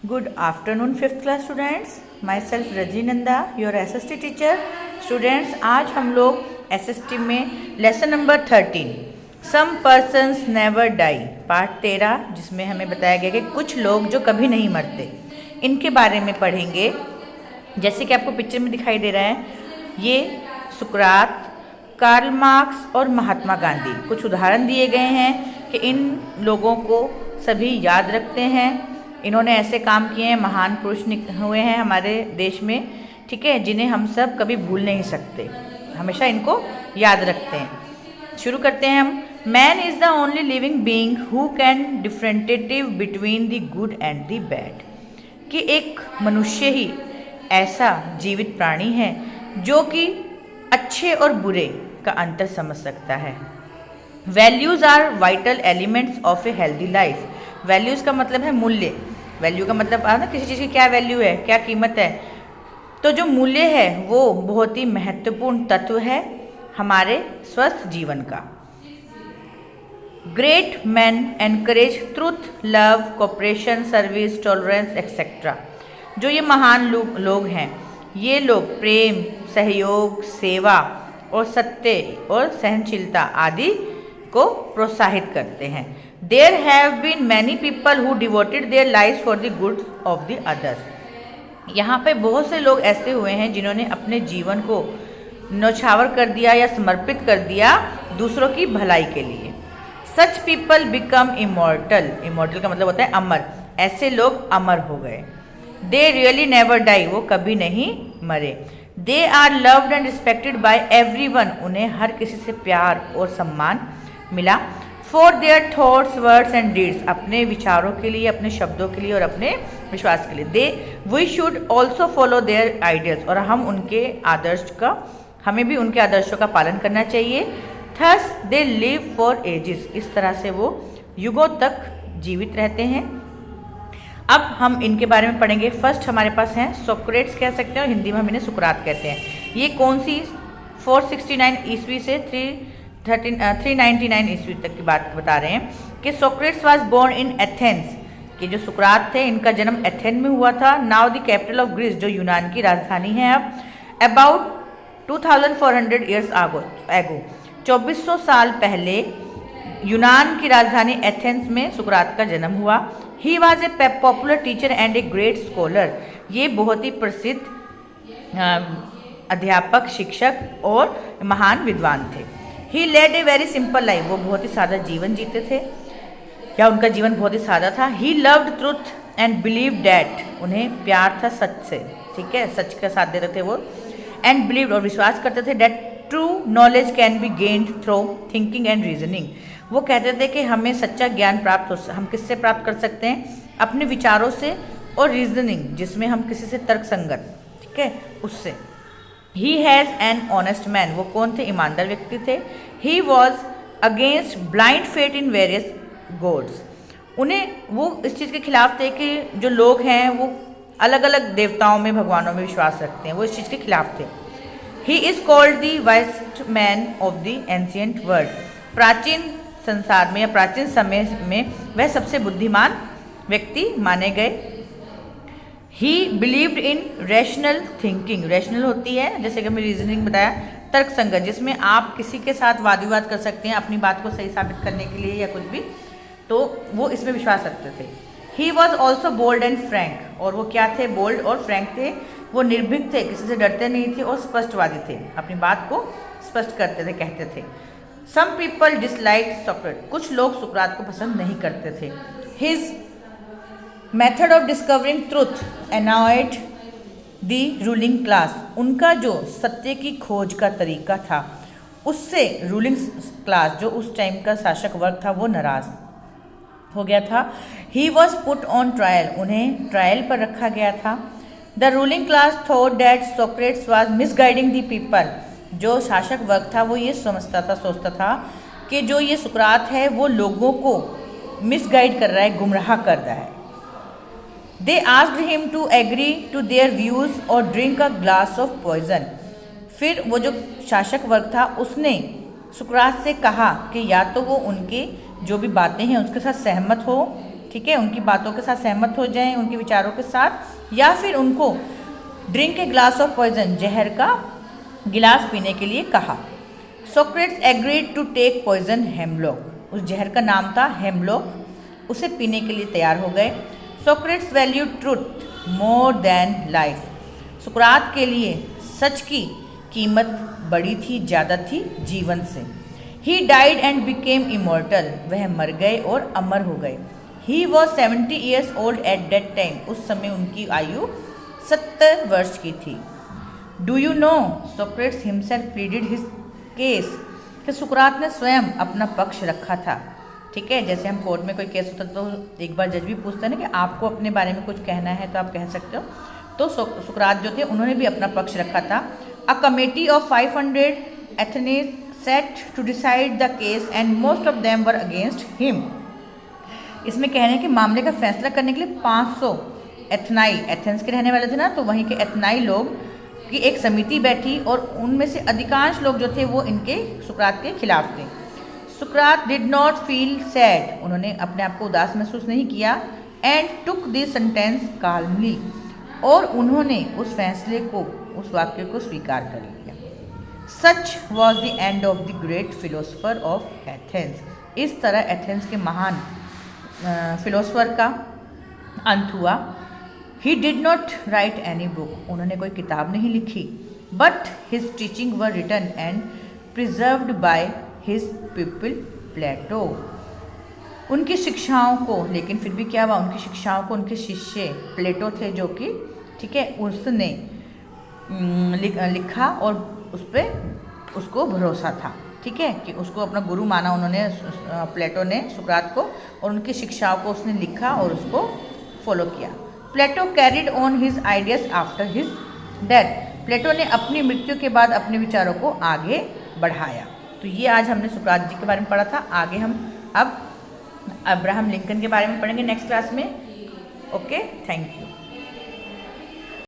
Good afternoon, fifth class students. Myself Raji Nanda, your SST teacher. Students, आज हम लोग SST में lesson number 13 सम persons never die part 13 जिसमें हमें बताया गया कि कुछ लोग जो कभी नहीं मरते, इनके बारे में पढ़ेंगे। जैसे कि आपको पिक्चर में दिखाई दे रहा है, ये सुकरात, कार्ल मार्क्स और महात्मा गांधी कुछ उदाहरण दिए गए हैं कि इन लोगों को सभी याद रखते हैं। इन्होंने ऐसे काम किए हैं, महान पुरुष हुए हैं हमारे देश में, ठीक है, जिन्हें हम सब कभी भूल नहीं सकते, हमेशा इनको याद रखते हैं। शुरू करते हैं हम। Man is the only living being who can differentiative between the good and the bad, कि एक मनुष्य ही ऐसा जीवित प्राणी है जो कि अच्छे और बुरे का अंतर समझ सकता है। Values are vital elements of a healthy life. Values का मतलब है मूल्य। वैल्यू का मतलब ना किसी चीज़ की क्या वैल्यू है, क्या कीमत है। तो जो मूल्य है वो बहुत ही महत्वपूर्ण तत्व है हमारे स्वस्थ जीवन का। Great man encourage truth, love, cooperation, service, tolerance etcetera. जो ये महान लोग हैं, ये लोग प्रेम, सहयोग, सेवा और सत्य और सहनशीलता आदि को प्रोत्साहित करते हैं। There have been many people who devoted their life for the good of the others. यहाँ पे बहुत से लोग ऐसे हुए हैं जिन्होंने अपने जीवन को न्यौछावर कर दिया या समर्पित कर दिया दूसरों की भलाई के लिए। Such people become immortal. Immortal का मतलब होता है अमर। ऐसे लोग अमर हो गए। दे रियली नेवर डाई, वो कभी नहीं मरे। They are loved and respected by everyone, उन्हें हर किसी से प्यार और सम्मान मिला। For their thoughts, words and deeds, अपने विचारों के लिए, अपने शब्दों के लिए और अपने विश्वास के लिए। They we should also follow their ideals, और हम उनके आदर्श का, हमें भी उनके आदर्शों का पालन करना चाहिए। Thus they live for ages, इस तरह से वो युगों तक जीवित रहते हैं। अब हम इनके बारे में पढ़ेंगे। फर्स्ट हमारे पास हैं सोक्रेट्स कह सकते हैं और हिंदी में हम इन्हें सुकरात कहते हैं। ये कौन सी 469 ईस्वी से 399 ईस्वी तक की बात बता रहे हैं कि Socrates was born in Athens, कि जो सुकरात थे इनका जन्म एथेन में हुआ था। Now the capital of Greece, जो यूनान की राजधानी है अब। अबाउट 2400 ईयर्स एगो, 2400 साल पहले यूनान की राजधानी एथेंस में सुकरात का जन्म हुआ। He was a popular teacher and a great scholar. ये बहुत ही प्रसिद्ध अध्यापक, शिक्षक और महान विद्वान थे। He led a very simple life, वो बहुत ही सादा जीवन जीते थे, या उनका जीवन बहुत ही सादा था। He loved truth and believe that, उन्हें प्यार था सच से, ठीक है, सच का साथ देते थे वो। एंड बिलीव, और विश्वास करते थे, that true knowledge can be gained through thinking and reasoning. वो कहते थे कि हमें सच्चा ज्ञान प्राप्त हो, हम किससे प्राप्त कर सकते हैं? अपने विचारों से, और रीजनिंग जिसमें हम किसी से तर्क संगत, ठीक है, उससे। He has an honest man, वो कौन थे? ईमानदार व्यक्ति थे। He was against blind fate in various gods, उन्हें वो इस चीज़ के खिलाफ थे कि जो लोग हैं वो अलग अलग देवताओं में, भगवानों में विश्वास रखते हैं, वो इस चीज़ के खिलाफ थे। He is called the wisest man of the ancient world, प्राचीन संसार में या प्राचीन समय में वह सबसे बुद्धिमान व्यक्ति माने गए। ही believed in rational thinking, rational होती है जैसे कि हमने रीजनिंग बताया, तर्क संगत, जिसमें आप किसी के साथ वाद विवाद कर सकते हैं अपनी बात को सही साबित करने के लिए या कुछ भी, तो वो इसमें विश्वास रखते थे। He was also bold and frank, और वो क्या थे? बोल्ड और फ्रैंक थे। वो निर्भीक थे, किसी से डरते नहीं थे, और स्पष्टवादी थे, अपनी बात को स्पष्ट करते थे, कहते थे। सम पीपल डिसलाइक सोक्रेट, कुछ लोग सुकरात को पसंद नहीं करते थे। His method of discovering truth annoyed the ruling class, उनका जो सत्य की खोज का तरीका था उससे रूलिंग क्लास, जो उस टाइम का शासक वर्ग था, वो नाराज हो गया था। He was put on trial, उन्हें ट्रायल पर रखा गया था। The ruling class thought that Socrates was misguiding the people, जो शासक वर्ग था वो ये समझता था, सोचता था कि जो ये सुकरात है वो लोगों को मिसगाइड कर रहा है, गुमराह कर रहा है। They asked him to agree to their views और drink a glass of poison, फिर वो जो शासक वर्ग था उसने सुकरात से कहा कि या तो वो उनके जो भी बातें हैं उसके साथ सहमत हो, ठीक है, उनकी बातों के साथ सहमत हो जाएं, उनके विचारों के साथ, या फिर उनको drink a glass of poison, जहर का गिलास पीने के लिए कहा। Socrates agreed to take poison hemlock, उस जहर का नाम था हेमलॉक, उसे पीने के लिए तैयार हो गए। Socrates value truth more than life, सुकरात के लिए सच की कीमत बड़ी थी, ज़्यादा थी जीवन से। He died and became immortal, वह मर गए और अमर हो गए। He was 70 years old at that time, उस समय उनकी आयु 70 वर्ष की थी। Do you know Socrates himself pleaded his case, कि सुकरात ने स्वयं अपना पक्ष रखा था। ठीक है, जैसे हम कोर्ट में कोई केस होता तो एक बार जज भी पूछता है ना कि आपको अपने बारे में कुछ कहना है तो आप कह सकते हो, तो सुकरात जो थे उन्होंने भी अपना पक्ष रखा था। A committee of 500 Athenians set to decide the case and most of them were against him. इसमें कहने के मामले का फैसला करने के लिए 500 एथनाई, एथेंस के रहने वाले थे ना, तो वहीं के एथनाई लोग की एक समिति बैठी और उनमें से अधिकांश लोग जो थे वो इनके सुकरात के खिलाफ थे। सुकरात डिड नॉट फील सैड, उन्होंने अपने आप को उदास महसूस नहीं किया। And took this sentence calmly, और उन्होंने उस फैसले को, उस वाक्य को स्वीकार कर लिया। Such was the end of the great philosopher of Athens, इस तरह एथेंस के महान फिलोसफर का अंत हुआ। He did not write any book, उन्होंने कोई किताब नहीं लिखी। But his teaching were written and preserved by his people Plato, उनकी शिक्षाओं को, लेकिन फिर भी क्या हुआ, उनकी शिक्षाओं को उनके शिष्य प्लेटो थे जो कि, ठीक है, उसने लिखा और उस पर उसको भरोसा था। ठीक है, कि उसको अपना गुरु माना उन्होंने, प्लेटो ने सुकरात को, और उनकी शिक्षाओं को उसने लिखा और उसको फॉलो किया। Plato carried on his ideas after his death, Plato ने अपनी मृत्यु के बाद अपने विचारों को आगे बढ़ाया। तो ये आज हमने सुकरात जी के बारे में पढ़ा था। आगे हम अब अब्राहम लिंकन के बारे में पढ़ेंगे नेक्स्ट क्लास में। Okay, thank you.